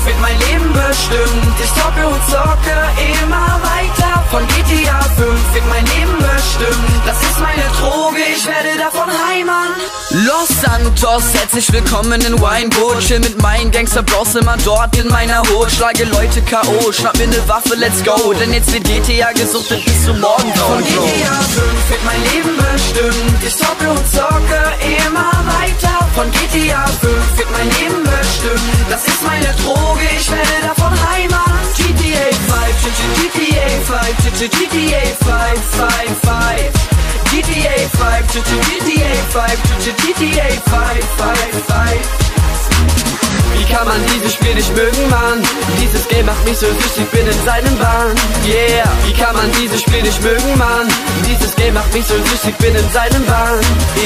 wird mein Leben bestimmt. Ich zocke und zocke immer weiter. Von GTA 5 wird mein Leben bestimmt. Das ist meine Droge, ich werde davon heimern. Los Santos, herzlich willkommen in Winewood. Chill mit meinen Gangster-Bros immer dort in meiner Hut. Schlage Leute K.O., schnapp mir ne Waffe, let's go. Denn jetzt wird GTA gesuchtet bis zum Morgen. Von GTA 5 wird mein Leben bestimmt. Ich zocke und zocke immer weiter. Von GTA 5 wird mein Leben bestimmt. Das ist meine Droge, ich werde davon heimern. GTA 5, GTA 5, GTA 5, 5, 5. GTA 5, GTA 5, GTA 5, 5, 5. Wie kann man dieses Spiel nicht mögen, Mann? Dieses Game macht mich so süchtig, bin in seinem Bann. Yeah, wie kann man dieses Spiel nicht mögen, Mann? Dieses Game macht mich so süchtig, bin in seinem Bann.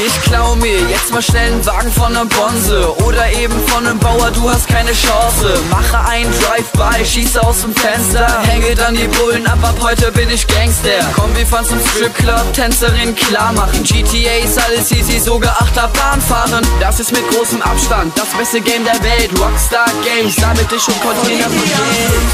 Ich klau mir jetzt mal schnell einen Wagen von nem Bonze oder eben von nem Bauer, du hast keine Chance. Mache einen Drive-by, schieße aus dem Fenster, hänge dann die Bullen ab heute bin ich Gangster. Komm, wir fahren zum Stripclub, Tänzerin klar machen. GTA ist alles easy, sogar Achterbahn fahren. Das ist mit großem Abstand das beste Game der Welt. Rockstar Games, damit ich schon Container von GTA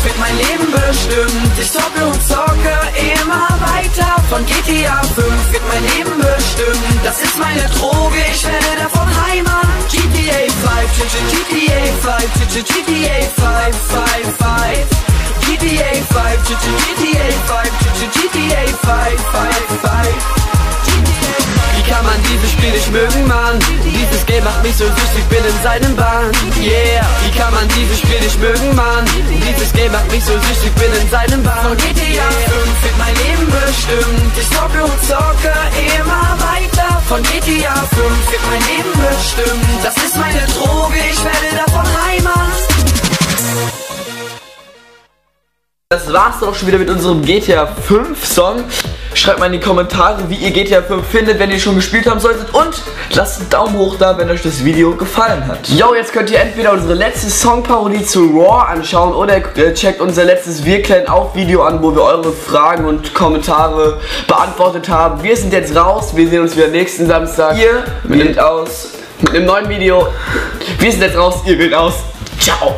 wird mein Leben bestimmt. Ich zocke und zocke immer weiter. Von GTA 5 wird mein Leben bestimmt. Das ist meine Droge, ich werde davon heimern. GTA 5, GTA 5, GTA 5, 5, 5. GTA 5, GTA 5, GTA 5, 5, 5. Wie kann man dieses Spiel nicht mögen, Mann? Dieses Game macht mich so süchtig, bin in seinem Bann. Yeah, wie kann man dieses Spiel nicht mögen, Mann? Dieses Game macht mich so süchtig, bin in seinem Bann. Von GTA 5 wird mein Leben bestimmt. Ich zocke und zocke immer weiter. Von GTA 5 wird mein Leben bestimmt. Das ist meine Droge, ich werde davon heimern. Das war's auch schon wieder mit unserem GTA 5 Song. Schreibt mal in die Kommentare, wie ihr GTA 5 findet, wenn ihr schon gespielt haben solltet. Und lasst einen Daumen hoch da, wenn euch das Video gefallen hat. Jo, jetzt könnt ihr entweder unsere letzte Songparodie zu Raw anschauen oder checkt unser letztes Wir klären auf Video an, wo wir eure Fragen und Kommentare beantwortet haben. Wir sind jetzt raus, wir sehen uns wieder nächsten Samstag. Ihr nehmt aus mit einem neuen Video. Wir sind jetzt raus, ihr geht aus. Ciao.